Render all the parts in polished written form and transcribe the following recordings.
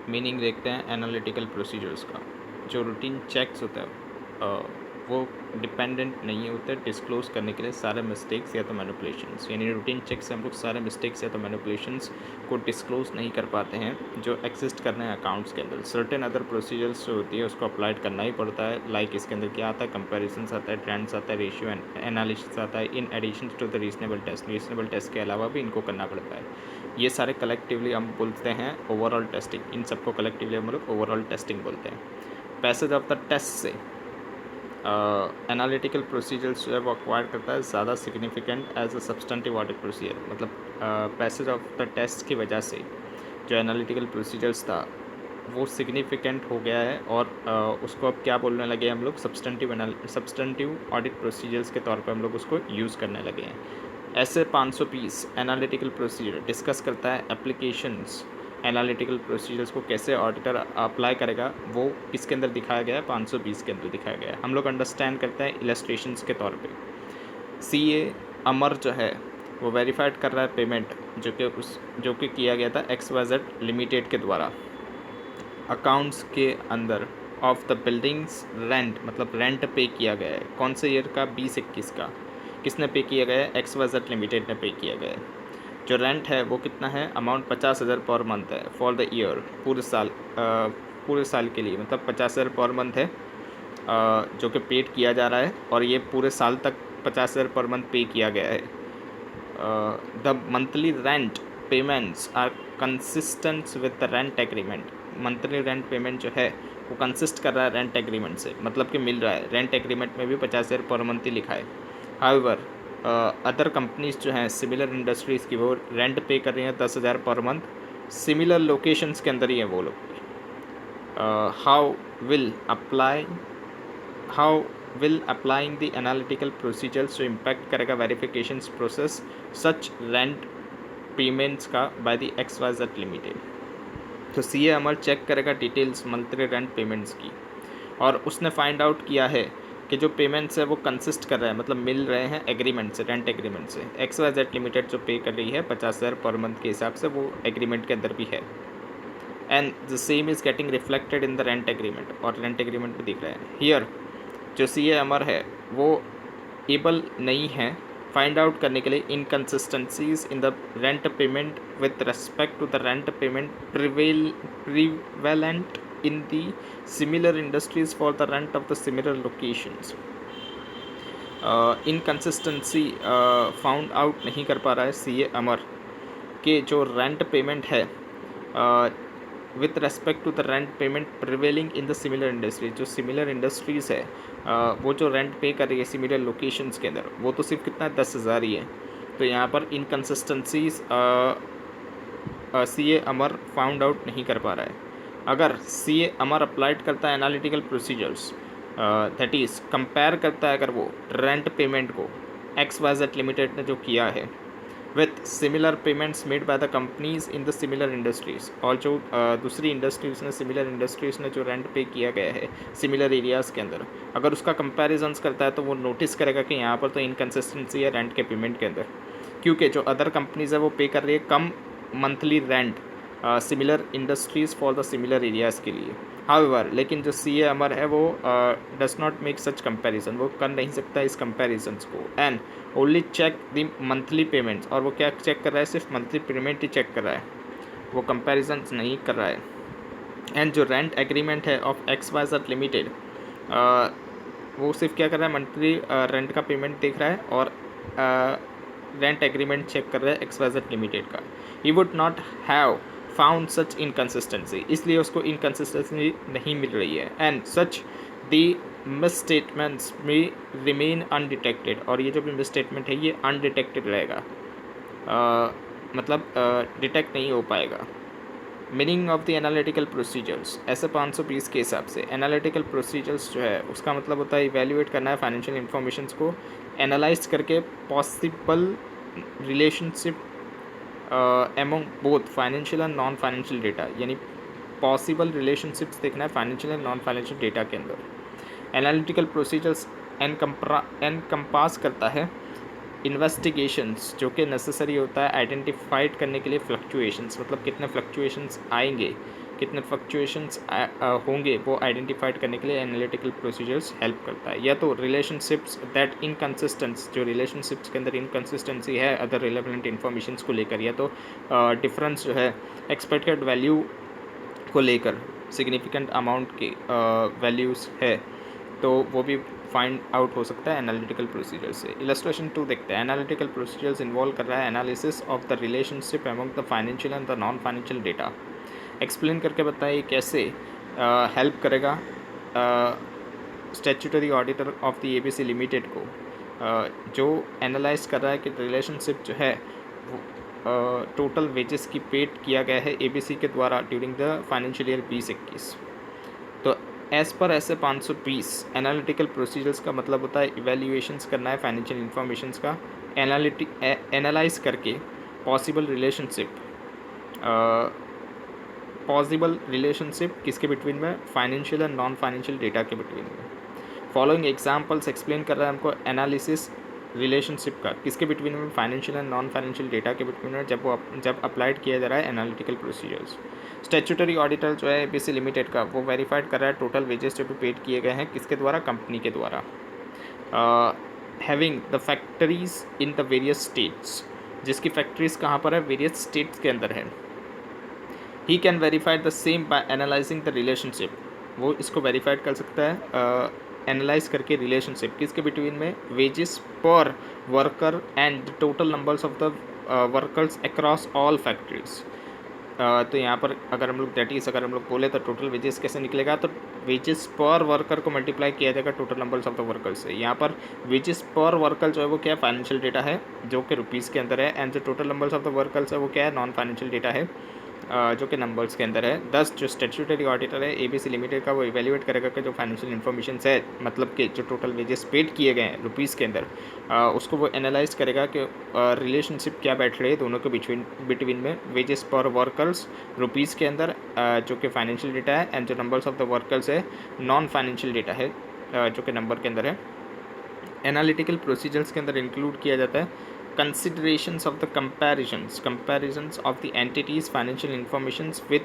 Meaning देखते हैं analytical procedures का। जो रूटीन चेक्स होता है वो डिपेंडेंट नहीं होते डिस्क्लोज करने के लिए सारे मिस्टेक्स या तो मैनिपुलेशंस, यानी रूटीन चेक से हम लोग सारे मिस्टेक्स या तो मैनिपुलेशंस को डिस्क्लोज नहीं कर पाते हैं जो एग्जिस्ट कर रहे हैं अकाउंट्स के अंदर। सर्टेन अदर प्रोसीजर्स जो होती है उसको अप्लाइड करना ही पड़ता है। लाइक इसके अंदर क्या आता है, कंपेरिजन्स आता है, ट्रेंड्स आता है, रेशियो एनालिसिस आता है, in addition to the reasonable test के अलावा भी इनको करना पड़ता है। ये सारे कलेक्टिवली हम बोलते हैं ओवरऑल टेस्टिंग। इन सबको कलेक्टिवली हम लोग ओवरऑल टेस्टिंग बोलते हैं। पैसेज ऑफ द टेस्ट से एनालिटिकल प्रोसीजर्स जो है वो अक्वायर करता है ज़्यादा significant as a substantive audit procedure. मतलब पैसेज ऑफ द टेस्ट की वजह से जो एनालिटिकल प्रोसीजर्स था वो सिग्निफिकेंट हो गया है और उसको अब क्या बोलने लगे हम लोग, सब्सटेंटिव ऑडिट प्रोसीजर्स के तौर पर हम लोग उसको यूज़ करने लगे हैं। ऐसे 500 पीस एनालिटिकल प्रोसीजर डिस्कस करता है एप्लीकेशंस। एनालिटिकल प्रोसीजर्स को कैसे ऑडिटर अप्लाई करेगा वो किसके अंदर दिखाया गया है, 520 के अंदर दिखाया गया है। हम लोग अंडरस्टैंड करते हैं इलस्ट्रेशंस के तौर पे। CA अमर जो है वो वेरीफाइड कर रहा है पेमेंट जो कि किया गया था XYZ लिमिटेड के द्वारा अकाउंट्स के अंदर ऑफ द बिल्डिंग्स रेंट, मतलब रेंट पे किया गया है। कौन से ईयर का, 2021 का। किसने पे किया गया है, XYZ लिमिटेड ने पे किया गया है। जो रेंट है वो कितना है, अमाउंट 50,000 पर मंथ है फॉर द ईयर, पूरे साल के लिए, मतलब 50,000 पर मंथ है जो कि पेड किया जा रहा है और ये पूरे साल तक 50,000 पर मंथ पे किया गया है। The monthly rent payments are consistent with the rent agreement. Monthly rent payment जो है वो कंसिस्ट कर रहा है रेंट एग्रीमेंट से, मतलब कि मिल रहा है। रेंट एग्रीमेंट में भी 50,000 पर मंथ ही लिखा है। हाउएवर अदर कंपनीज जो हैं सिमिलर इंडस्ट्रीज़ की वो रेंट पे कर रही हैं 10,000 पर मंथ। सिमिलर लोकेशंस के अंदर ही हैं वो लोग। How will applying the analytical procedures जो इम्पैक्ट करेगा वेरिफिकेशंस प्रोसेस सच रेंट पेमेंट्स का बाय द XYZ लिमिटेड। तो CA अमर चेक करेगा डिटेल्स मंथली रेंट पेमेंट्स की और उसने फाइंड आउट किया है कि जो पेमेंट्स है वो कंसिस्ट कर रहा है, मतलब मिल रहे हैं एग्रीमेंट से, रेंट एग्रीमेंट से। XYZ लिमिटेड जो पे कर रही है 50,000 पर मंथ के हिसाब से, वो एग्रीमेंट के अंदर भी है। And the same is getting reflected in the rent agreement, और रेंट एग्रीमेंट में दिख रहा है। हियर जो CA अमर है वो एबल नहीं है फाइंड आउट करने के लिए inconsistencies in the rent payment with respect to the rent payment prevalent in the similar industries for the rent of the similar locations. Inconsistency found out नहीं कर पा रहा है CA अमर के जो रेंट पेमेंट है with respect to the rent payment prevailing in the similar industries. जो similar industries है वो जो रेंट पे कर रही है सिमिलर लोकेशंस के अंदर, वो तो सिर्फ कितना 10,000 ही है। तो यहाँ पर इनकन्सिस्टेंसीज CA अमर फाउंड आउट नहीं कर पा रहा है। अगर CA अमर अप्लाइड करता है analytical procedures, that is compare करता है अगर वो रेंट पेमेंट को XYZ लिमिटेड ने जो किया है with similar payments made by the companies in the similar industries, और जो दूसरी इंडस्ट्रीज़ ने, सिमिलर इंडस्ट्रीज़ ने जो रेंट पे किया गया है सिमिलर एरियाज़ के अंदर, अगर उसका कंपैरिजन्स करता है तो वो नोटिस करेगा कि यहाँ पर तो इनकन्सिस्टेंसी है रेंट के पेमेंट के अंदर, क्योंकि जो अदर कंपनीज है वो पे कर रही है कम monthly rent similar industries for the similar areas के लिए। हाउएवर लेकिन जो CA अमर है वो does not make such comparison, वो कर नहीं सकता इस कंपैरिजन्स को। And only check the monthly payments, और वो क्या चेक कर रहा है, सिर्फ मंथली पेमेंट ही चेक कर रहा है, वो कंपैरिजन्स नहीं कर रहा है। एंड जो रेंट एग्रीमेंट है ऑफ XYZ लिमिटेड, वो सिर्फ क्या कर रहा है, मंथली रेंट का पेमेंट देख रहा है और रेंट एग्रीमेंट चेक कर रहा है XYZ लिमिटेड का। He would not have found such inconsistency, इसलिए उसको इनकन्सिस्टेंसी नहीं मिल रही है। And such the miss statements में रिमेन अनडिटेक्टेड, और ये जो भी मिस स्टेटमेंट है ये अनडिटेक्टेड रहेगा, मतलब डिटेक्ट नहीं हो पाएगा। Meaning of the analytical procedures, ऐसे 520 के हिसाब से एनालिटिकल प्रोसीजर्स जो है उसका मतलब होता है इवेल्युएट करना है फाइनेंशियल इन्फॉर्मेशंस को एनालाइज करके possible relationship among both financial and non financial data, यानी पॉसिबल रिलेशनशिप्स देखना है financial and non financial data के अंदर। एनालिटिकल प्रोसीजर्स एनकम्पास करता है इन्वेस्टिगेशंस जो कि नेसेसरी होता है आइडेंटिफाइड करने के लिए फ्लक्चुएशंस, मतलब कितने फ्लक्चुएशंस आएंगे कितने फ्लक्चुएशंस होंगे वो आइडेंटिफाइड करने के लिए एनालिटिकल प्रोसीजर्स हेल्प करता है। या तो रिलेशनशिप्स दैट इनकन्सिस्टेंस, जो रिलेशनशिप्स के अंदर इनकन्सिस्टेंसी है अदर रिलेवेंट इन्फॉर्मेशंस को लेकर, या तो डिफरेंस जो है एक्सपेक्टेड वैल्यू को लेकर सिग्निफिकेंट अमाउंट की वैल्यूज़ है, तो वो भी फाइंड आउट हो सकता है एनालिटिकल प्रोसीजर से। इलस्ट्रेशन 2 देखते हैं। एनालिटिकल प्रोसीजर्स इन्वॉल्व कर रहा है analysis of the relationship among the financial and the non financial data. Explain करके बताइए कैसे हेल्प करेगा statutory auditor of the ABC limited को, जो एनालाइज कर रहा है कि रिलेशनशिप जो है वो टोटल वेजेस की पेड किया गया है एबीसी के द्वारा ड्यूरिंग द फाइनेंशियल ईयर 2021। तो एज़ पर ऐसे 520 एनालिटिकल प्रोसीजर्स का मतलब होता है इवेल्यूएशंस करना है फाइनेंशियल इन्फॉर्मेशंस का, एनालाइज करके पॉसिबल रिलेशनशिप किसके बिटवीन में, financial and non financial data के बिटवीन में। फॉलोइंग एग्जांपल्स एक्सप्लेन कर रहा है हमको एनालिसिस रिलेशनशिप का किसके बिटवीन में, financial and non financial data के बिटवीन में, जब अप्लाइड किया जा रहा है एनालिटिकल प्रोसीजर्स। स्टैट्यूटरी ऑडिटर जो है एबीसी लिमिटेड का, वो वेरीफाइड कर रहा है टोटल वेजेस जो भी पेड किए गए हैं किसके द्वारा, कंपनी के द्वारा। Having the factories in the various states, जिसकी फैक्ट्रीज कहाँ पर है, वेरियस स्टेट्स के अंदर है। He can verified the same by analysing the relationship, वो इसको वेरीफाइड कर सकता है एनालाइज करके रिलेशनशिप किसके बिटवीन में, वेजेस पर worker and total numbers of the workers across all factories. तो यहाँ पर अगर हम लोग दैट इज़ अगर हम लोग बोले तो टोटल वेजेस कैसे निकलेगा, तो वेजेस पर वर्कर को मल्टीप्लाई किया जाएगा total numbers of the workers से। यहाँ पर वेजेस पर वर्कर जो है वो क्या है, फाइनेंशियल डेटा है जो कि रुपीज़ के अंदर है, एंड जो total numbers of the workers है वो क्या है, नॉन फाइनेंशियल डेटा है जो कि नंबर्स के अंदर है। 10 जो स्टैट्यूटरी ऑडिटर है एबीसी लिमिटेड का, वो इवेल्युएट करेगा कि जो फाइनेंशियल इन्फॉर्मेशन है, मतलब कि जो टोटल वेजेस पेड किए गए हैं रुपीज़ के अंदर, उसको वो एनालाइज करेगा कि रिलेशनशिप क्या बैठ रही है दोनों के बिटवीन में, वेजेस पर वर्कर्स रुपीज़ के अंदर जो कि फाइनेंशियल डेटा है, एंड जो नंबर्स ऑफ द वर्कर्स है नॉन फाइनेंशियल डेटा है जो कि नंबर के अंदर है। एनालिटिकल प्रोसीजर्स के अंदर इंक्लूड किया जाता है considerations of the comparisons of the entities financial informations with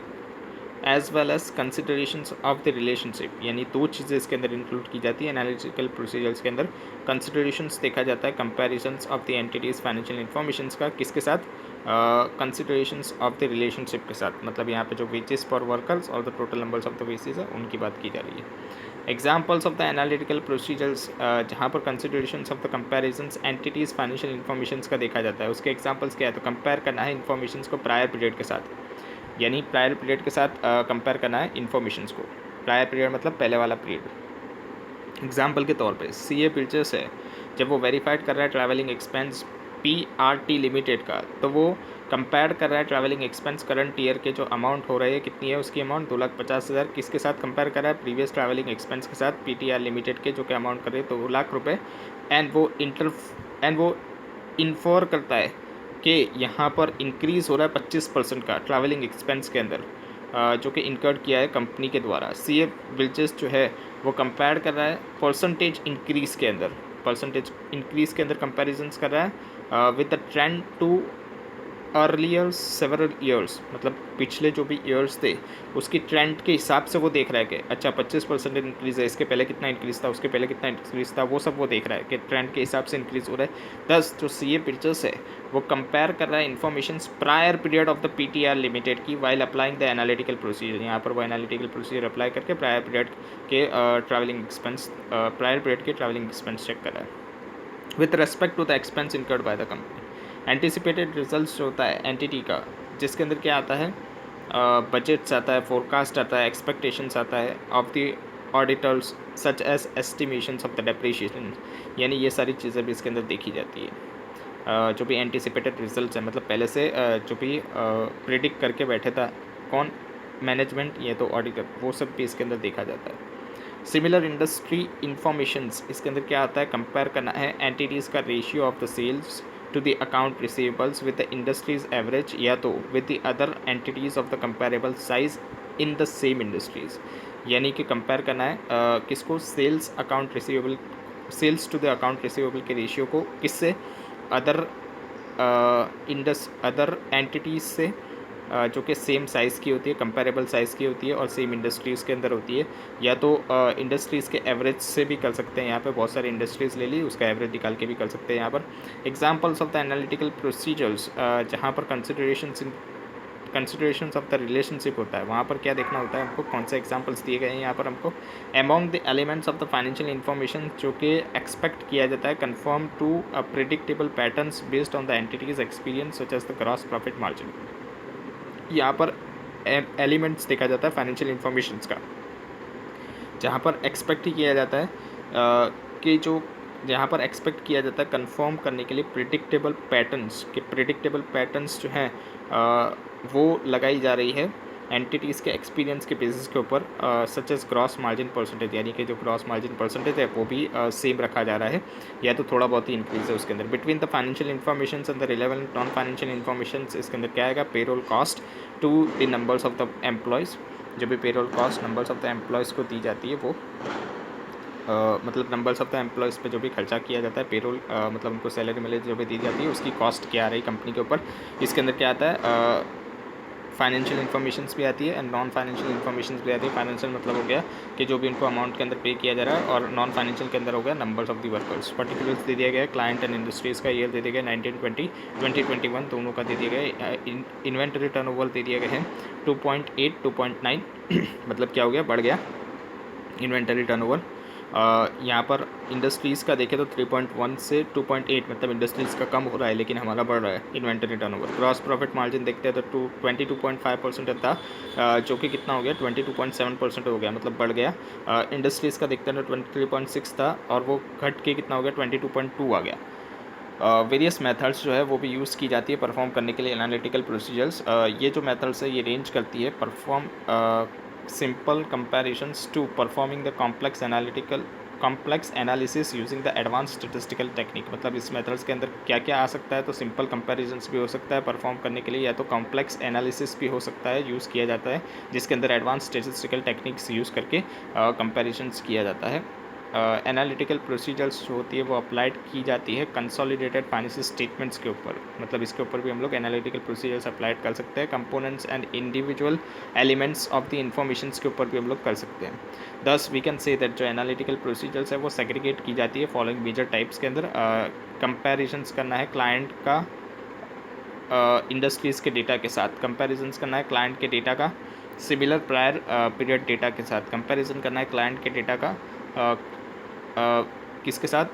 as well as considerations of the relationship, यानी दो चीज़ें इसके अंदर इंक्लूड की जाती है एनालिटिकल प्रोसीजर्स के अंदर। कंसिडरेशंस देखा जाता है comparisons of the entities financial informations का, किसके साथ, कंसिडरेशंस ऑफ द रिलेशनशिप के साथ, मतलब यहाँ पे जो वेजेस फॉर वर्कर्स और the total numbers of the wages है उनकी बात की जा रही है। Examples of the analytical procedures, जहाँ पर considerations of the comparisons entities financial informations का देखा जाता है, उसके एग्जाम्पल्स क्या है, तो कंपेयर करना है इन्फॉर्मेशंस को प्रायर पीरियड के साथ, यानी प्रायर पीरियड के साथ कंपेयर करना है इन्फॉर्मेशंस को। प्रायर पीरियड मतलब पहले वाला पीरियड। एग्जाम्पल के तौर पे सीए पिक्चर्स है, जब वो वेरीफाइड कर रहा है ट्रैवलिंग एक्सपेंस पीआरटी लिमिटेड का, तो वो कंपेयर कर रहा है ट्रैवलिंग एक्सपेंस करंट ईयर के जो अमाउंट हो रही है कितनी है उसकी अमाउंट 2,50,000, किसके साथ कंपेयर कर रहा है, प्रीवियस ट्रैवलिंग एक्सपेंस के साथ पीटीआर लिमिटेड के जो कि अमाउंट कर रहे हैं 2 लाख रुपये। एंड वो इन्फोर करता है कि यहाँ पर इंक्रीज़ हो रहा है 25% का ट्रैवलिंग एक्सपेंस के अंदर जो कि इनकर्ड किया है कंपनी के द्वारा। सीए बिल्चेस जो है वो कंपेयर कर रहा है परसेंटेज इंक्रीज़ के अंदर कंपैरिजंस कर रहा है with the trend to earlier several years, मतलब पिछले जो भी ईयर्स थे उसकी ट्रेंड के हिसाब से वो देख रहा है कि अच्छा 25% इंक्रीज़ है, इसके पहले कितना इंक्रीज़ था, उसके पहले कितना इंक्रीज़ था, वो सब वो देख रहा है कि ट्रेंड के हिसाब से इंक्रीज़ हो रहा है। 10 जो सीए पिक्चर्स है वो कंपेयर कर रहा है information prior period of the PTR limited की while applying the analytical procedure. यहाँ पर वो एनालिटिकल प्रोसीजर अप्लाई करके प्रायर पीरियड के ट्रैवलिंग एक्सपेंस चेक कर रहा है with respect to the expense incurred by the company. Anticipated results जो होता है एंटिटी का, जिसके अंदर क्या आता है, बजट्स आता है, फोरकास्ट आता है, एक्सपेक्टेशंस आता है of the auditors such as estimations of the depreciation, यानी ये सारी चीज़ें भी इसके अंदर देखी जाती है। जो भी एंटिसिपेटेड रिजल्ट्स हैं, मतलब पहले से जो भी प्रिडिक्ट करके बैठे था कौन, मैनेजमेंट, ये तो ऑडिटर, वो सब भी इसके अंदर देखा जाता है। सिमिलर इंडस्ट्री इंफॉर्मेशंस, इसके अंदर क्या आता है, कंपेयर करना है एंटिटीज़ का ratio of the sales to the account receivables with the industry's average या तो with the other entities of the comparable size in the same industries, यानी कि कंपेयर करना है किसको, sales to the account receivable के ratio को किससे, अदर एंटिटीज़ से जो कि सेम साइज़ की होती है, कंपेरेबल साइज़ की होती है और सेम इंडस्ट्रीज़ के अंदर होती है, या तो इंडस्ट्रीज़ के एवरेज से भी कर सकते हैं। यहाँ पे बहुत सारी इंडस्ट्रीज़ ले ली, उसका एवरेज निकाल के भी कर सकते हैं। यहाँ पर examples of the analytical procedures, जहाँ पर कंसिडरेशंस ऑफ द रिलेशनशिप होता है, वहाँ पर क्या देखना होता है हमको, कौन से एग्जांपल्स दिए गए हैं यहाँ पर हमको। Among the elements of the financial information जो कि एक्सपेक्ट किया जाता है confirm to a predictable patterns based on the entity's experience such as the gross profit margin. यहाँ पर एलिमेंट्स देखा जाता है फाइनेंशियल इन्फॉर्मेशंस का, जहाँ पर एक्सपेक्ट ही किया जाता है कि जो जहाँ पर एक्सपेक्ट किया जाता है कंफर्म करने के लिए प्रिडिक्टेबल पैटर्न्स जो हैं वो लगाई जा रही है एंटिटीज़ के एक्सपीरियंस के बेसिस के ऊपर, such as gross margin percentage, यानी कि जो ग्रॉस मार्जिन परसेंटेज है वो भी सेम रखा जा रहा है, या तो थोड़ा बहुत ही इंक्रीज है उसके अंदर। Between the financial information and the relevant non financial information, इसके अंदर क्या आएगा, payroll cost to the numbers of the employees. जो भी payroll cost numbers of the employees को दी जाती है वो मतलब नंबर्स ऑफ द एम्प्लॉयज़ पे जो भी खर्चा किया जाता है, पेरोल मतलब उनको सैलरी मिले जो भी दी जाती है, उसकी कॉस्ट क्या आ रही कंपनी के ऊपर। इसके अंदर क्या आता है, फाइनेंशियल इन्फॉर्मेशंस भी आती है एंड नॉन फाइनेंशियल इन्फॉर्मेशंस भी आती है। फाइनेंशियल मतलब हो गया कि जो भी उनको अमाउंट के अंदर पे किया जा रहा है, और नॉन फाइनेंशियल के अंदर हो गया numbers of the workers. Particulars दे दिया गया है, क्लाइंट एंड इंडस्ट्रीज़ का ईयर दे दिया गया 1920 2021 दोनों का दे दिया गया है। इन्वेंटरी टर्नओवर दे दिया गया है 2.8 2.9 मतलब क्या हो गया, बढ़ गया इन्वेंटरी टर्नओवर। यहाँ पर इंडस्ट्रीज़ का देखें तो 3.1 से 2.8 मतलब इंडस्ट्रीज़ का कम हो रहा है, लेकिन हमारा बढ़ रहा है inventory turnover. Gross profit margin देखते हैं तो 22.5% था, जो कि कितना हो गया 22.7% हो गया, मतलब बढ़ गया। इंडस्ट्रीज़ का देखते हैं तो 23.6 था और वो घट के कितना हो गया 22.2 आ गया। वेरियस मेथड्स जो है वो भी यूज़ की जाती है परफॉर्म करने के लिए एनालिटिकल प्रोसीजर्स। ये जो मेथड्स है ये रेंज करती है perform simple comparisons to performing the complex analysis using the advanced statistical technique। मतलब इस मेथड्स के अंदर क्या क्या आ सकता है, तो सिंपल कंपैरिजंस भी हो सकता है परफॉर्म करने के लिए, या तो कॉम्प्लेक्स एनालिसिस भी हो सकता है, यूज़ किया जाता है जिसके अंदर एडवांस स्टेटिस्टिकल टेक्निक्स यूज़ करके कंपैरिजंस किया जाता है। एनालिटिकल प्रोसीजर्स जो होती है वो अप्लाइड की जाती है कंसोलिडेटेड फाइनेंशियल स्टेटमेंट्स के ऊपर, मतलब इसके ऊपर भी हम लोग एनालिटिकल प्रोसीजर्स अप्लाइड कर सकते हैं। Components and individual elements of the informations के ऊपर भी हम लोग कर सकते हैं। दस वी कैन से दैट जो एनालिटिकल प्रोसीजर्स है वो सेग्रीगेट की जाती है फॉलोइंग मेजर टाइप्स के अंदर। कंपैरिजंस करना है क्लाइंट का इंडस्ट्रीज़ के डेटा के साथ, कंपैरिजंस करना है क्लाइंट के डेटा का सिमिलर प्रायर पीरियड डेटा के साथ, कंपैरिजन करना है क्लाइंट के डेटा का किसके साथ,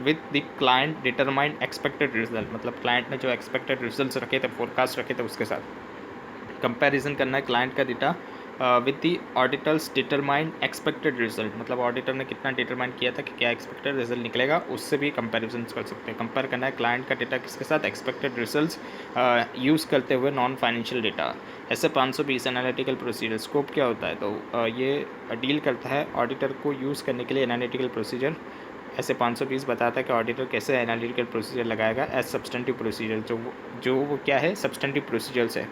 with the client determined expected result, मतलब क्लाइंट ने जो एक्सपेक्टेड रिजल्ट्स रखे थे, फोरकास्ट रखे थे, उसके साथ कंपैरिजन करना है क्लाइंट का data with the auditors determined expected result, मतलब ऑडिटर ने कितना डिटरमाइन किया था कि क्या एक्सपेक्टेड रिजल्ट निकलेगा, उससे भी कंपैरिजन कर सकते हैं। कंपेयर करना है क्लाइंट का डेटा किसके साथ, एक्सपेक्टेड रिजल्ट्स यूज़ करते हुए नॉन फाइनेंशियल डेटा। ऐसे 520 एनालिटिकल प्रोसीजर। स्कोप क्या होता है, तो ये डील करता है ऑडिटर को यूज़ करने के लिए एनालिटिकल प्रोसीजर। ऐसे 520 बताता है कि ऑडिटर कैसे एनालिटिकल प्रोसीजर लगाएगा एज सब्सटेंटिव प्रोसीजर, जो वो क्या है, सब्सटेंटिव प्रोसीजर्स है।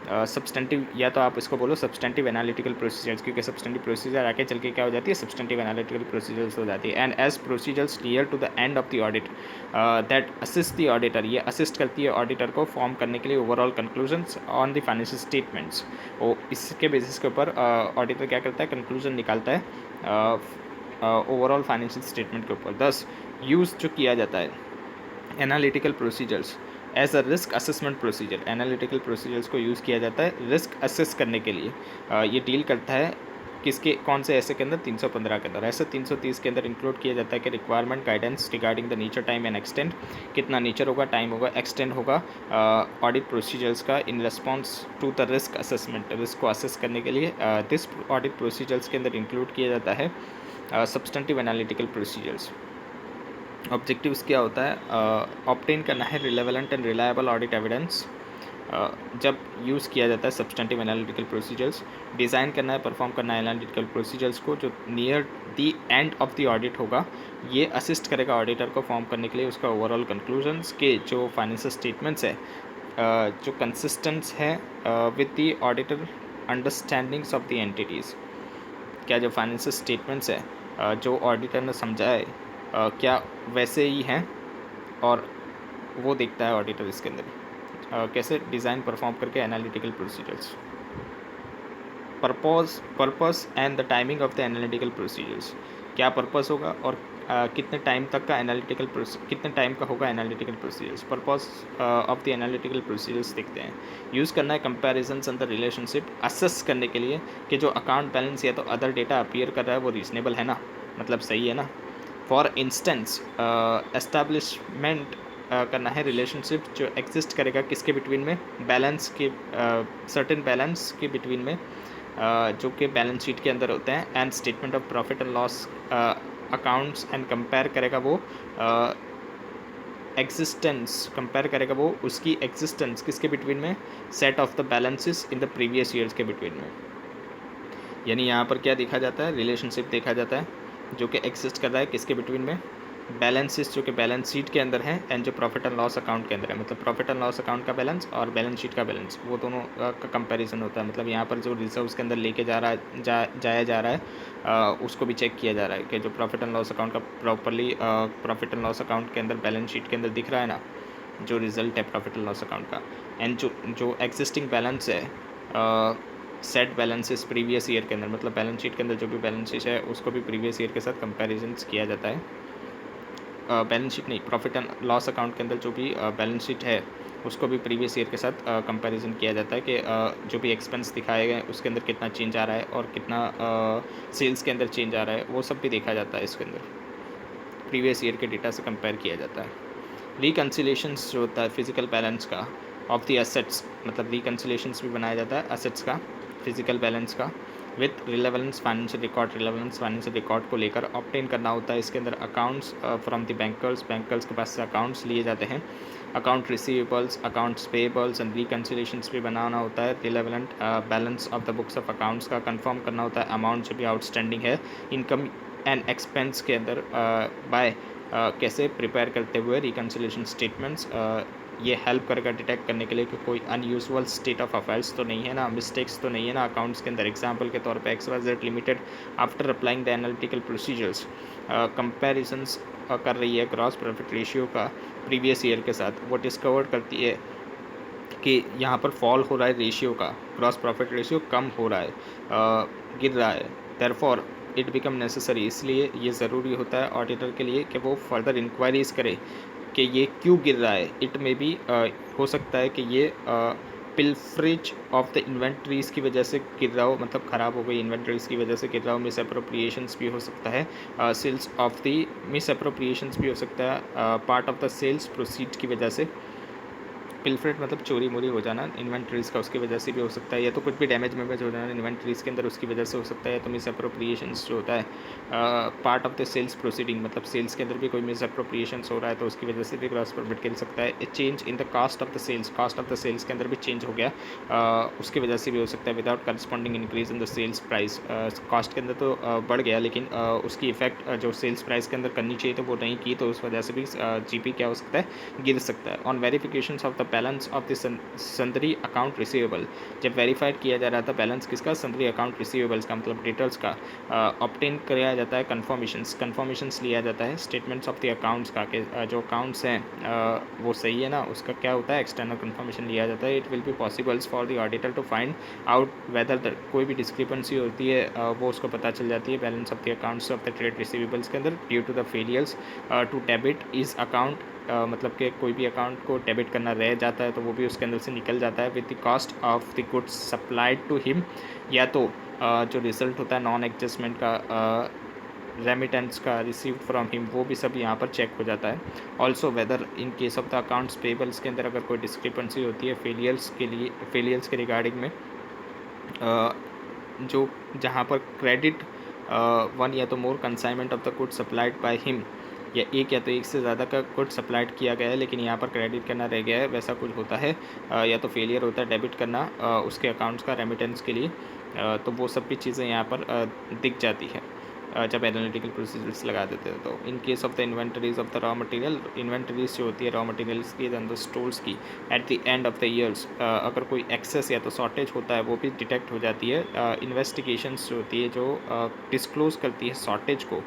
सब्सटेंटिव या तो आप इसको बोलो सब्सटेंटिव एनालिटिकल प्रोसीजर्स, क्योंकि सब्सटेंटिव प्रोसीजर आके चल के क्या हो जाती है, सब्सटेंटिव एनालिटिकल प्रोसीजर्स हो जाती है। And as procedures near to the end of the audit that assist the auditor, ये असिस्ट करती है ऑडिटर को फॉर्म करने के लिए overall conclusions on the financial statements. और इसके बेसिस के ऊपर ऑडिटर क्या करता है, कंक्लूजन निकालता है ओवरऑल फाइनेंशियल स्टेटमेंट के ऊपर। 10 यूज़ जो किया जाता है analytical procedures as a risk assessment procedure, analytical procedures को यूज़ किया जाता है रिस्क असेस करने के लिए। ये डील करता है किसके, कौन से ऐसे के अंदर, 315 के अंदर। ऐसे 330 के अंदर इंक्लूड किया जाता है कि requirement guidance regarding the nature, time and extent, कितना नेचर होगा, टाइम होगा, एक्सटेंड होगा ऑडिट प्रोसीजर्स का in response to the risk assessment, risk को असेस करने के लिए दिस ऑडिट प्रोसीजर्स के अंदर इंक्लूड किया जाता है सब्सटेंटिव एनालिटिकल प्रोसीजर्स। ऑब्जेक्टिव्स क्या होता है, ऑब्टेन करना है relevant and reliable audit evidence जब यूज़ किया जाता है सब्सटेंटिव एनालिटिकल प्रोसीजर्स। डिज़ाइन करना है, परफॉर्म करना है एनालिटिकल प्रोसीजर्स को जो near the end of the audit होगा, ये असिस्ट करेगा ऑडिटर को फॉर्म करने के लिए उसका ओवरऑल कंक्लूजन्स के जो फाइनेंशियल स्टेटमेंट्स है जो कंसिस्टेंट्स है with the auditor understandings of the entities, क्या जो फाइनेंशियल स्टेटमेंट्स है जो ऑडिटर ने समझा है क्या वैसे ही हैं, और वो देखता है ऑडिटर इसके अंदर कैसे डिज़ाइन परफॉर्म करके analytical procedures. Purpose and the timing of the analytical procedures, क्या पर्पस होगा और कितने टाइम तक का कितने टाइम का होगा analytical procedures. Purpose of the analytical procedures देखते हैं। यूज़ करना है comparisons and the relationship, assess करने के लिए कि जो अकाउंट बैलेंस या तो अदर डेटा अपीयर कर रहा है वो रीजनेबल है ना, मतलब सही है ना। फॉर इंस्टेंस एस्टैब्लिशमेंट करना है रिलेशनशिप जो एग्जिस्ट करेगा किसके बिटवीन में, बैलेंस के सर्टेन बैलेंस के बिटवीन में जो कि बैलेंस शीट के अंदर होते हैं, and statement of profit and loss accounts, and compare करेगा वो एग्जिस्टेंस, कंपेयर करेगा वो उसकी एग्जिस्टेंस किसके बिटवीन में, set of the balances in the previous years के बिटवीन में। यानी यहाँ पर क्या देखा जाता है, रिलेशनशिप देखा जाता है जो कि एग्जिस्ट कर रहा है किसके बिटवीन में, बैलेंसेस जो कि बैलेंस शीट के अंदर हैं एंड जो प्रॉफिट एंड लॉस अकाउंट के अंदर है, मतलब प्रॉफिट एंड लॉस अकाउंट का बैलेंस और बैलेंस शीट का बैलेंस, वो दोनों का कंपैरिजन होता है। मतलब यहाँ पर जो रिजर्व्स के अंदर लेके जाया जा रहा है उसको भी चेक किया जा रहा है कि जो प्रॉफिट एंड लॉस अकाउंट का properly profit and loss account के अंदर बैलेंस शीट के अंदर दिख रहा है ना, जो रिजल्ट है प्रॉफिट एंड लॉस अकाउंट का, एंड जो एग्जिस्टिंग बैलेंस है सेट बैलेंसेस प्रीवियस ईयर के अंदर, मतलब बैलेंस शीट के अंदर जो भी बैलेंस शीट है उसको भी प्रीवियस ईयर के साथ कंपैरिजन किया जाता है। बैलेंस शीट नहीं, प्रॉफिट एंड लॉस अकाउंट के अंदर जो भी बैलेंस शीट है उसको भी प्रीवियस ईयर के साथ कंपैरिजन किया जाता है कि जो भी एक्सपेंस दिखाए गए उसके अंदर कितना चेंज आ रहा है और कितना सेल्स के अंदर चेंज आ रहा है, वो सब भी देखा जाता है इसके अंदर, प्रीवियस ईयर के डेटा से कंपेयर किया जाता है। रिकन्सिलेशंस जो होता है फिजिकल बैलेंस का ऑफ द एसेट्स, मतलब रिकन्सिलेशंस भी बनाया जाता है एसेट्स का, फिजिकल बैलेंस का, विथ रिलेवेंस फाइनेंशियल रिकॉर्ड को लेकर ऑब्टेन करना होता है। इसके अंदर अकाउंट्स फ्रॉम द बैंकर्स के पास से अकाउंट्स लिए जाते हैं, account receivables, accounts payables and reconciliations भी बनाना होता है। Relevant balance of the books of accounts का कंफर्म करना होता है, अमाउंट जो भी आउटस्टैंडिंग है इनकम एंड एक्सपेंस के अंदर बाय कैसे प्रिपेयर करते हुए रिकन्सिलेशन स्टेटमेंट्स, ये हेल्प करेगा डिटेक्ट करने के लिए कि कोई अनयूजुअल स्टेट ऑफ अफेयर्स तो नहीं है ना, मिस्टेक्स तो नहीं है ना अकाउंट्स के अंदर। एग्जांपल के तौर पे XYZ limited after applying the analytical procedures comparisons कर रही है ग्रॉस प्रॉफिट रेशियो का प्रीवियस ईयर के साथ, वो डिस्कवर करती है कि यहाँ पर फॉल हो रहा है रेशियो का, ग्रॉस प्रॉफिट रेशियो कम हो रहा है, गिर रहा है, देयरफॉर इट बिकम नेसेसरी, इसलिए ये ज़रूरी होता है ऑडिटर के लिए कि वो फर्दर इंक्वायरीज करे कि ये क्यों गिर रहा है। इट में भी हो सकता है कि ये पिल्फरेज ऑफ द इन्वेंट्रीज़ की वजह से गिर रहा हो, मतलब ख़राब हो गई इन्वेंट्रीज़ की वजह से गिर रहा हो, मिस अप्रोप्रिएशंस भी हो सकता है, sales of the misappropriations भी हो सकता है part of the sales proceed की वजह से। पिल्फरेट मतलब चोरी मोरी हो जाना इन्वेंट्रीज़ का, उसकी वजह से भी हो सकता है, या तो कुछ भी डैमेज मैमेज हो जाना इन्वेंट्रीज़ के अंदर उसकी वजह से हो सकता है, तो मिस अप्रोप्रिएशंस जो होता है part of the sales proceeding, मतलब सेल्स के अंदर भी कोई मिस अप्रोप्रिएशंस हो रहा है तो उसकी वजह से भी ग्रॉस प्रॉफिट गिर सकता है। A change in the cost of the sales, cost of the sales के अंदर भी चेंज हो गया उसकी वजह से भी हो सकता है, without corresponding increase in the sales price, cost के अंदर तो बढ़ गया लेकिन उसकी इफेक्ट जो सेल्स प्राइस के अंदर करनी चाहिए तो वो नहीं की, तो उस वजह से भी जीपी क्या हो सकता है, गिर सकता है। On verification of the balance of the sundry account receivable, जब वेरीफाइड किया जा रहा था बैलेंस किसका, सन्ड्री अकाउंट रिसीवेबल्स का, मतलब डिटेल्स का ऑब्टेन किया जाता है, कन्फर्मेशंस लिया जाता है स्टेटमेंट्स ऑफ द अकाउंट्स का, जो अकाउंट्स हैं वो सही है ना, उसका क्या होता है एक्सटर्नल कन्फर्मेशन लिया जाता है। It will be possibles for the auditor to find out whether कोई भी डिस्क्रिपेंसी होती है वो उसको पता चल जाती है balance of the accounts of the trade receivables के अंदर due to the failures to debit his account, मतलब कि कोई भी अकाउंट को डेबिट करना रह जाता है तो वो भी उसके अंदर से निकल जाता है, with the cost of the goods supplied to him, या तो जो रिजल्ट होता है नॉन एडजस्टमेंट का रेमिटेंस का रिसीव्ड फ्रॉम हिम, वो भी सब यहाँ पर चेक हो जाता है। Also whether in case of the accounts payables के अंदर अगर कोई डिस्क्रिपेंसी होती है फेलियर्स के रिगार्डिंग में जो जहाँ पर क्रेडिट वन या तो more consignment of the good supplied by him, या एक या तो एक से ज़्यादा का गुड सप्लाइड किया गया है लेकिन यहाँ पर क्रेडिट करना रह गया है, वैसा कुछ होता है, या तो फेलियर होता है डेबिट करना उसके अकाउंट्स का रेमिटेंस के लिए, तो वो सब भी चीज़ें यहाँ पर दिख जाती है जब एनालिटिकल प्रोसीजर्स लगा देते हैं। तो इन case of the inventories of the raw material, inventories जो होती है रॉ मटेरियल्स की द स्टोर्स की at the end of the years, अगर कोई एक्सेस या तो शॉर्टेज होता है वो भी डिटेक्ट हो जाती है। इन्वेस्टिगेशंस जो होती है जो डिस्क्लोज़ करती है शॉर्टेज को,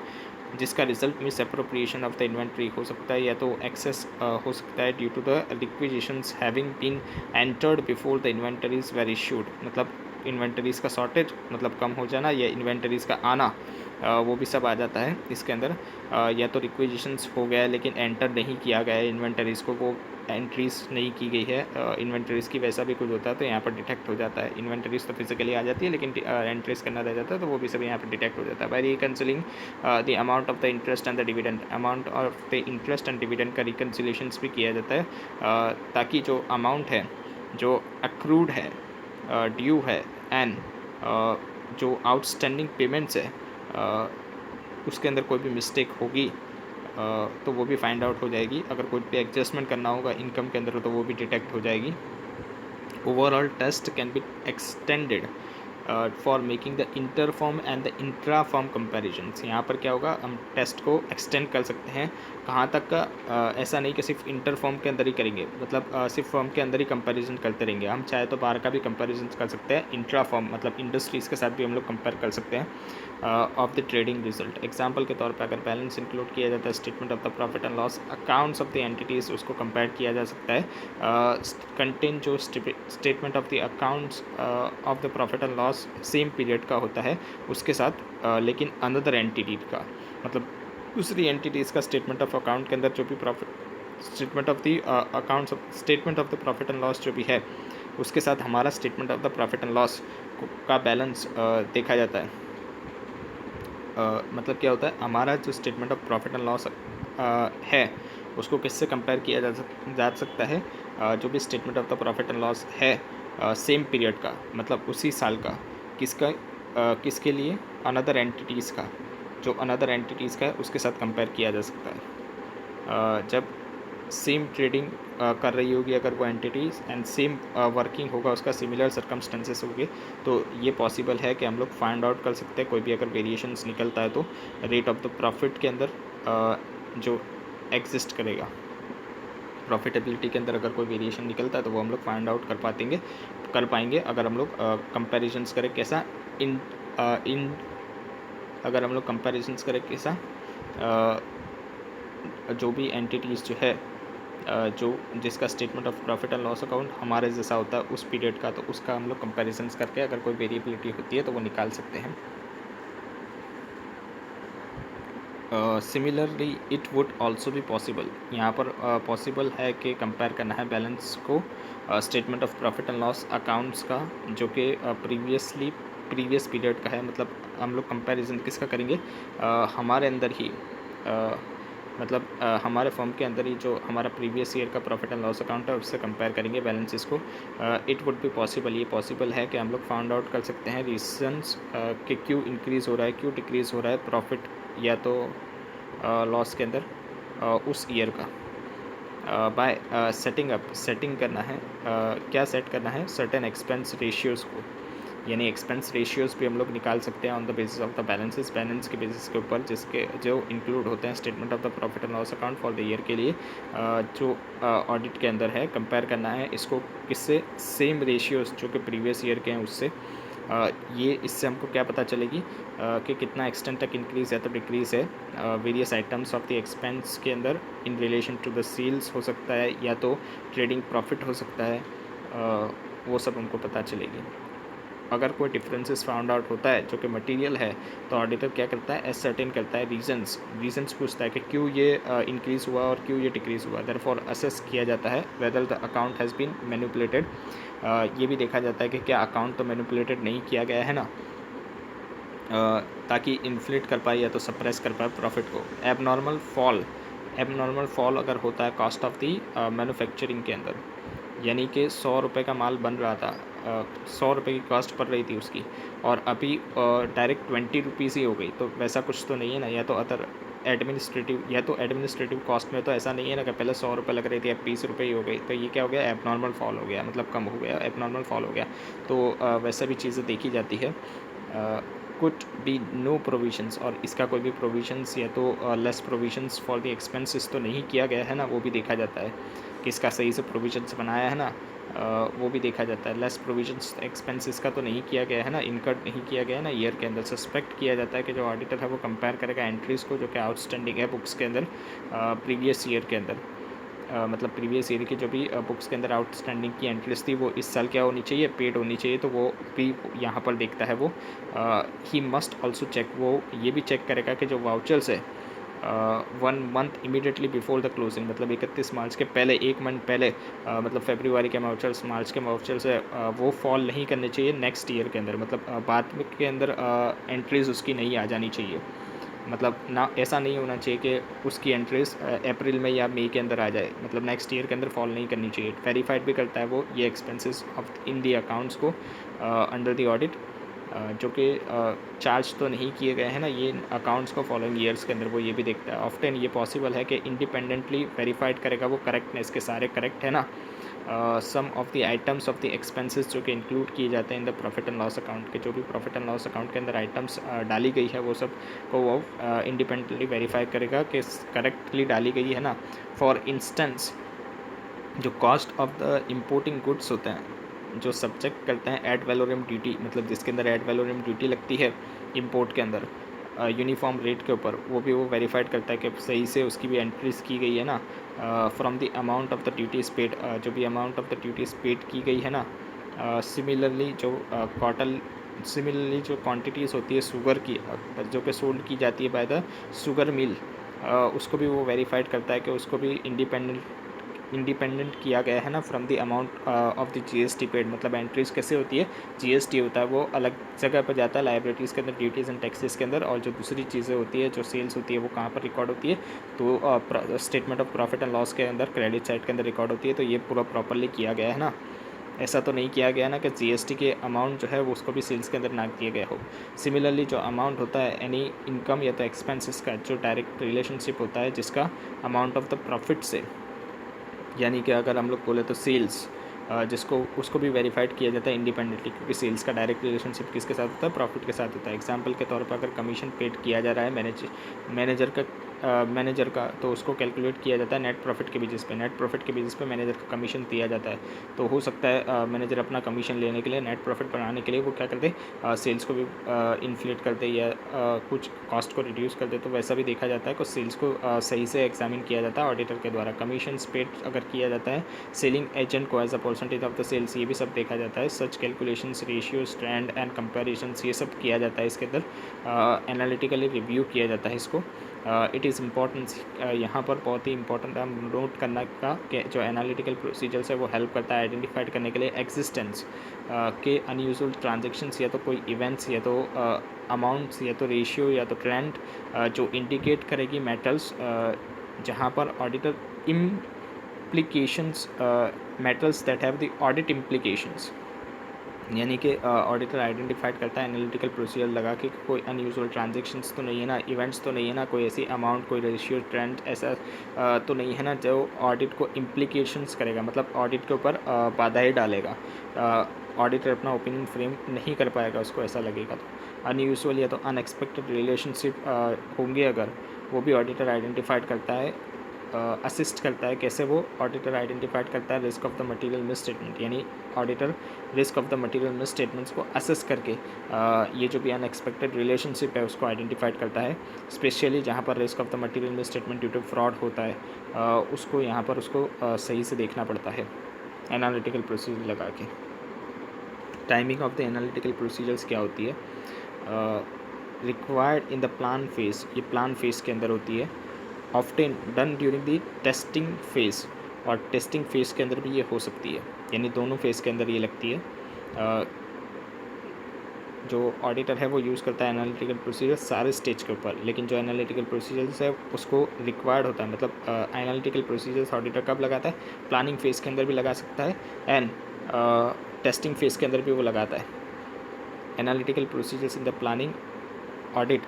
जिसका result misappropriation of the inventory हो सकता है या तो एक्सेस हो सकता है due to the requisitions having been entered before the inventories were issued, मतलब इन्वेंटरीज़ का शॉर्टेज मतलब कम हो जाना या इन्वेंटरीज़ का आना, वो भी सब आ जाता है इसके अंदर। या तो रिक्विजिशंस हो गया है लेकिन एंटर नहीं किया गया है इन्वेंटरीज़ को, वो एंट्रीज नहीं की गई है इन्वेंटरीज़ की, वैसा भी कुछ होता है तो यहाँ पर डिटेक्ट हो जाता है। इन्वेंटरीज़ तो फिजिकली आ जाती है लेकिन एंट्रीज करना रह जाता है तो वो भी सब यहाँ पर डिटेक्ट हो जाता है। By reconciling the amount of the interest and the dividend, amount of the interest and dividend का रिकन्सिलेशंस भी किया जाता है ताकि जो अमाउंट है जो अक्रूड है, ड्यू है एंड जो आउटस्टैंडिंग पेमेंट्स है उसके अंदर कोई भी मिस्टेक होगी तो वो भी फाइंड आउट हो जाएगी। अगर कोई भी एडजस्टमेंट करना होगा इनकम के अंदर तो वो भी डिटेक्ट हो जाएगी। Overall test can be extended for making the inter form and the intra form comparisons. यहाँ पर क्या होगा, हम टेस्ट को एक्सटेंड कर सकते हैं कहाँ तक का, ऐसा नहीं कि सिर्फ इंटर फॉर्म के अंदर ही करेंगे, मतलब सिर्फ फॉर्म के अंदर ही कंपैरिजन करते रहेंगे। हम चाहे तो बाहर का भी कंपैरिजन कर सकते हैं इंट्रा फॉर्म, मतलब इंडस्ट्रीज़ के साथ भी हम लोग कंपेयर कर सकते हैं of the trading result. Example के तौर पर अगर बैलेंस इंक्लूड किया जाता है statement of the profit and loss accounts of the entities, उसको कंपेयर किया जा सकता है कंटेन जो statement of the accounts of the profit and loss same period का होता है उसके साथ, लेकिन अनदर एंटिटी का, मतलब दूसरी एंटिटीज़ का स्टेटमेंट ऑफ अकाउंट के अंदर जो भी profit statement of the accounts statement of the profit and loss जो भी है उसके साथ हमारा statement of the profit and loss का बैलेंस देखा जाता है। मतलब क्या होता है, हमारा जो statement of profit and loss है उसको किससे कंपेयर किया जा सकता है, जो भी statement of the profit and loss है सेम पीरियड का, मतलब उसी साल का, किसका किसके लिए, अनदर एंटिटीज़ का, जो अनदर एंटिटीज़ का है उसके साथ कंपेयर किया जा सकता है। जब सेम ट्रेडिंग कर रही होगी अगर वो एंटिटीज़ एंड सेम वर्किंग होगा उसका, सिमिलर सर्कमस्टेंसेस होंगे, तो ये पॉसिबल है कि हम लोग फाइंड आउट कर सकते हैं कोई भी अगर वेरिएशंस निकलता है तो रेट ऑफ द प्रॉफिट के अंदर जो एग्जिस्ट करेगा, प्रॉफिटेबिलिटी के अंदर अगर कोई वेरिएशन निकलता है तो वो हम लोग फाइंड आउट कर पाएंगे अगर हम लोग कंपेरिजन्स करें कैसा अगर हम लोग कंपेरिजन्स करें कैसा जो भी एंटिटीज़ जो है जो जिसका statement of profit and loss account हमारे जैसा होता है उस पीरियड का, तो उसका हम लोग कंपेरिजन्स करके अगर कोई वेरिएबिलिटी होती है तो वो निकाल सकते हैं। सिमिलरली इट वुड ऑल्सो भी पॉसिबल, यहाँ पर पॉसिबल है कि कंपेयर करना है बैलेंस को statement of profit and loss accounts का जो कि प्रीवियस पीरियड का है, मतलब हम लोग कंपैरिजन किसका करेंगे, हमारे अंदर ही मतलब हमारे फर्म के अंदर ही जो हमारा प्रीवियस ईयर का प्रॉफिट एंड लॉस अकाउंट है उससे कंपेयर करेंगे बैलेंसेस को। इट वुड बी पॉसिबल, ये पॉसिबल है कि हम लोग फाउंड आउट कर सकते हैं रीजंस कि क्यों इंक्रीज़ हो रहा है, क्यों डिक्रीज़ हो रहा है प्रॉफिट या तो लॉस के अंदर उस ईयर का। बाय सेटिंग करना है, क्या सेट करना है, सर्टेन एक्सपेंस रेशियोज़ को, यानी एक्सपेंस रेशियोज़ भी हम लोग निकाल सकते हैं on the basis of the balances, balance के बेसिस के ऊपर जिसके जो इंक्लूड होते हैं statement of the profit and loss account for the year के लिए जो ऑडिट के अंदर है। कंपेयर करना है इसको किससे, सेम रेशियोज़ जो कि प्रीवियस ईयर के हैं उससे। ये इससे हमको क्या पता चलेगी कि कितना एक्सटेंट तक इंक्रीज़ है तो डिक्रीज़ है various items of the expense के अंदर in relation to the sales हो सकता है या तो ट्रेडिंग प्रॉफिट हो सकता है, वो सब हमको पता चलेगी। अगर कोई डिफरेंसेस फाउंड आउट होता है जो कि मटेरियल है तो ऑडिटर क्या करता है, एसर्टेन करता है, रीजंस पूछता है कि क्यों ये इंक्रीज़ हुआ और क्यों ये डिक्रीज़ हुआ। देयरफॉर असेस किया जाता है whether the account has been manipulated, ये भी देखा जाता है कि क्या अकाउंट तो मैनिपुलेटेड नहीं किया गया है ना, ताकि इन्फ्लेट कर पाए या तो सप्रेस कर पाए प्रॉफिट को। एबनॉर्मल फॉल अगर होता है कॉस्ट ऑफ दी मैन्युफैक्चरिंग के अंदर, यानी कि 100 रुपये का माल बन रहा था, 100 रुपये की कॉस्ट पड़ रही थी उसकी और अभी डायरेक्ट 20 रुपीज़ ही हो गई, तो वैसा कुछ तो नहीं है ना। या तो एडमिनिस्ट्रेटिव कॉस्ट में तो ऐसा नहीं है ना कि पहले 100 रुपये लग रही थी अब 20 रुपये ही हो गई, तो ये क्या हो गया, एबनॉर्मल फॉल हो गया, मतलब कम हो गया, एबनॉर्मल फॉल हो गया। तो वैसा भी चीज़ें देखी जाती है। कुड बी नो प्रोविजंस, और इसका कोई भी प्रोविजंस या तो less provisions for the expenses तो नहीं किया गया है ना, वो भी देखा जाता है कि इसका सही से प्रोविजंस बनाया है ना, वो भी देखा जाता है। लेस प्रोविजंस एक्सपेंसेस का तो नहीं किया गया है ना, इनकट नहीं किया गया है ना ईयर के अंदर। सस्पेक्ट किया जाता है कि जो ऑडिटर है वो कंपेयर करेगा एंट्रीज़ को जो कि आउटस्टैंडिंग है बुक्स के अंदर प्रीवियस ईयर के अंदर। मतलब प्रीवियस ईयर की जो भी बुक्स के अंदर आउटस्टैंडिंग की एंट्रीज थी वो इस साल क्या होनी चाहिए, पेड होनी चाहिए, तो वो भी यहाँ पर देखता है वो। ही मस्ट ऑल्सो चेक, वो ये भी चेक करेगा कि जो वाउचर्स है 1 month immediately before the closing, मतलब 31 मार्च के पहले, 1 मंथ पहले, मतलब फरवरी के वाउचर्स, मार्च के वाउचर्स है, वो फॉल नहीं करने चाहिए नेक्स्ट ईयर के अंदर, मतलब बाद में के अंदर एंट्रीज उसकी नहीं आ जानी चाहिए। मतलब ना ऐसा नहीं होना चाहिए कि उसकी एंट्रीज अप्रैल में या मई के अंदर आ जाए, मतलब नेक्स्ट ईयर के अंदर फॉल नहीं करनी चाहिए। वेरीफाइड भी करता है वो ये expenses of in the accounts को अंडर द ऑडिट, जो कि चार्ज तो नहीं किए गए हैं ना ये अकाउंट्स को फॉलोइंग ईयर्स के अंदर, वो ये भी देखता है। ऑफ्टन ये पॉसिबल है कि इंडिपेंडेंटली वेरीफाइड करेगा वो करेक्टनेस के सारे करेक्ट है ना। Some of the items of the expenses जो कि इंक्लूड किए जाते हैं in the profit and loss account के, जो भी प्रॉफिट एंड लॉस अकाउंट के अंदर आइटम्स डाली गई है वो सब को वो इंडिपेंडेंटली वेरीफाई करेगा कि करेक्टली डाली गई है ना। फॉर इंस्टेंस जो cost of the importing goods होते हैं जो सब्जेक्ट करते हैं एड वैलोरम ड्यूटी, मतलब जिसके अंदर एड वैलोरम ड्यूटी लगती है इंपोर्ट के अंदर यूनिफॉर्म रेट के ऊपर, वो भी वो वेरीफाइड करता है कि सही से उसकी भी एंट्रीज की गई है ना। From the amount of the duties paid, जो भी amount of the duties paid की गई है ना। सिमिलरली जो कॉटन, सिमिलरली जो क्वांटिटीज़ होती है शुगर की, जो कि सोल्ड की जाती है बाय द शुगर मिल, उसको भी वो वेरीफाइड करता है कि उसको भी इंडिपेंडेंट किया गया है ना from the amount of the GST paid. मतलब एंट्रीज कैसे होती है, जीएसटी होता है वो अलग जगह पर जाता है लाइबिलिटीज़ के अंदर, ड्यूटीज़ एंड टैक्सेस के अंदर, और जो दूसरी चीज़ें होती है जो सेल्स होती है वो कहाँ पर रिकॉर्ड होती है, तो statement of profit and loss के अंदर क्रेडिट साइड के अंदर रिकॉर्ड होती है। तो ये पूरा प्रॉपरली किया गया है ना। ऐसा तो नहीं किया गया ना कि जीएसटी के अमाउंट जो है वो उसको भी सेल्स के अंदर ना किया गया हो। सिमिलरली जो अमाउंट होता है एनी इनकम या तो एक्सपेंसेस का जो डायरेक्ट रिलेशनशिप होता है जिसका अमाउंट ऑफ द प्रॉफिट से, यानी कि अगर हम लोग बोले तो सेल्स, जिसको उसको भी वेरीफाइड किया जाता है इंडिपेंडेंटली, क्योंकि सेल्स का डायरेक्ट रिलेशनशिप किसके साथ होता है, प्रॉफिट के साथ होता है। एग्जांपल के तौर पर अगर कमीशन पेड किया जा रहा है मैनेजर का, तो उसको कैलकुलेट किया जाता है नेट प्रॉफिट के बेसिस पे। नेट प्रॉफिट के बेसिस पे मैनेजर का कमीशन दिया जाता है। तो हो सकता है मैनेजर अपना कमीशन लेने के लिए, नेट प्रॉफिट बनाने के लिए वो क्या करते, सेल्स को भी इन्फ्लेट करते या कुछ कॉस्ट को रिड्यूस करते। तो वैसा भी देखा जाता है कि सेल्स को सही से एग्जामिन किया जाता है ऑडिटर के द्वारा। कमीशन पेड अगर किया जाता है सेलिंग एजेंट को as a percentage of the sales, ये भी सब देखा जाता है। Such calculations, ratios, trend and comparisons, ये सब किया जाता है इसके अंदर। एनालिटिकली रिव्यू किया जाता है इसको। इट इज़ इम्पॉर्टेंस, यहाँ पर बहुत ही इंपॉर्टेंट हम नोट करना का कि जो एनालिटिकल प्रोसीजर्स है वो हेल्प करता है आइडेंटिफाइड करने के लिए एग्जिस्टेंस के अनयूजुअल ट्रांजेक्शंस, या तो कोई इवेंट्स, या तो अमाउंट्स, या तो रेशियो, या तो ट्रेंड, जो इंडिकेट करेगी मेटल्स जहाँ पर auditor implications, matters that have the audit implications, यानी कि ऑडिटर आइडेंटिफाइड करता है एनालिटिकल प्रोसीजर लगा के कोई अनयूजुअल ट्रांजेक्शन्स तो नहीं है ना, इवेंट्स तो नहीं है ना, कोई ऐसी अमाउंट, कोई रेशियो, ट्रेंड ऐसा तो नहीं है ना जो ऑडिट को इम्प्लीकेशंस करेगा, मतलब ऑडिट के ऊपर बाधाएं डालेगा। ऑडिटर अपना ओपिनियन फ्रेम नहीं कर पाएगा, उसको ऐसा लगेगा। तो अनयूजुअल या तो अनएक्सपेक्टेड रिलेशनशिप होंगे अगर, वो भी ऑडिटर आइडेंटिफाइड करता है, असिस्ट करता है। कैसे वो ऑडिटर आइडेंटिफाइड करता है, risk of the material misstatement, यानी auditor risk of the material misstatements को असेस करके ये जो भी अनएक्सपेक्टेड रिलेशनशिप है उसको आइडेंटिफाइड करता है। स्पेशली जहाँ पर risk of the material misstatement due to fraud होता है, उसको यहाँ पर उसको सही से देखना पड़ता है एनालिटिकल प्रोसीजर लगा के। Timing of the analytical procedures क्या होती है, required in the plan phase, ये प्लान फेज के अंदर होती है। Often done during the testing phase, और टेस्टिंग फेज़ के अंदर भी ये हो सकती है, यानी दोनों फेज़ के अंदर ये लगती है। जो ऑडिटर है वो यूज़ करता है एनालिटिकल प्रोसीजर सारे स्टेज के ऊपर, लेकिन जो एनालिटिकल प्रोसीजर्स है उसको रिक्वायर्ड होता है, मतलब एनालिटिकल प्रोसीजर्स ऑडिटर कब लगाता है, प्लानिंग फेज़ के अंदर भी लगा सकता है, एंड टेस्टिंग फेज़ के अंदर भी वो लगाता है। Analytical procedures in the planning audit,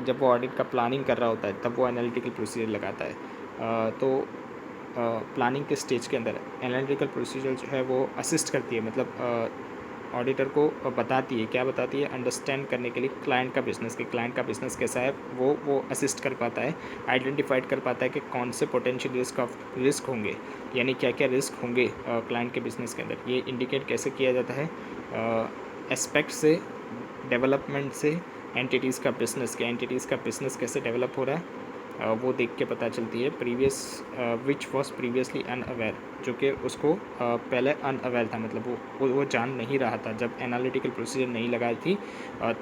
जब वो ऑडिट का प्लानिंग कर रहा होता है तब वो एनालिटिकल प्रोसीजर लगाता है। तो प्लानिंग के स्टेज के अंदर एनालिटिकल प्रोसीजर जो है वो असिस्ट करती है, मतलब ऑडिटर को बताती है, क्या बताती है, अंडरस्टैंड करने के लिए क्लाइंट का बिज़नेस, कि क्लाइंट का बिज़नेस कैसा है, वो असिस्ट कर पाता है, आइडेंटिफाइड कर पाता है कि कौन से पोटेंशियल रिस्क होंगे, यानी क्या क्या रिस्क होंगे क्लाइंट के बिज़नेस के अंदर। ये इंडिकेट कैसे किया जाता है, एस्पेक्ट से, डेवलपमेंट से, एंटिटीज़ का बिज़नेस, के एंटिटीज़ का बिज़नेस कैसे डेवलप हो रहा है वो देख के पता चलती है। Previous which was previously unaware, जो कि उसको पहले अनअवेयर था, मतलब वो जान नहीं रहा था, जब एनालिटिकल प्रोसीजर नहीं लगाई थी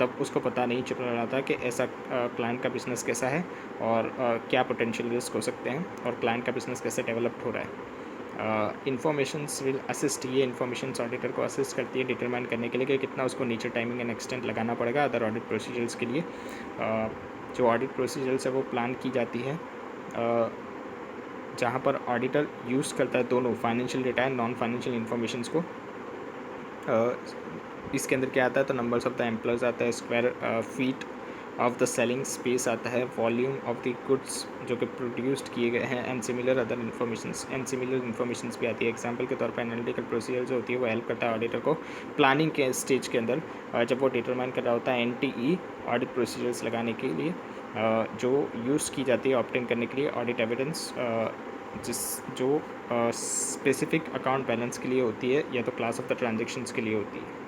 तब उसको पता नहीं चल रहा था कि ऐसा क्लाइंट का बिज़नेस कैसा है और क्या पोटेंशियल रिस्क हो सकते हैं और क्लाइंट का बिज़नेस कैसे डेवलप हो रहा है। इन्फॉर्मेशंस विल असिस्ट, ये इन्फॉर्मेशंस ऑडिटर को असिस्ट करती है डिटरमाइन करने के लिए कि कितना उसको नीचे टाइमिंग एंड एक्सटेंट लगाना पड़ेगा अदर ऑडिट प्रोसीजर्स के लिए। जो ऑडिट प्रोसीजर्स है वो प्लान की जाती है जहाँ पर ऑडिटर यूज़ करता है दोनों financial data and non financial informations को। इसके अंदर क्या आता है, तो नंबर्स ऑफ द एम्प्लॉयज़ आता है, square feet of the selling space आता है, वॉल्यूम ऑफ द गुड्स जो कि प्रोड्यूस्ड किए गए हैं, and similar other informations, and similar informations भी आती है। एग्जांपल के तौर पर एनालिटिकल प्रोसीजर जो होती है वो हेल्प करता है ऑडिटर को प्लानिंग के स्टेज के अंदर जब वो डिटरमाइन कर रहा होता है NTE ऑडिट प्रोसीजर्स लगाने के लिए जो यूज़ की जाती है ऑब्टेन करने के लिए ऑडिट एविडेंस, जो स्पेसिफिक अकाउंट बैलेंस के लिए होती है या तो क्लास ऑफ द ट्रांजेक्शन्स के लिए होती है।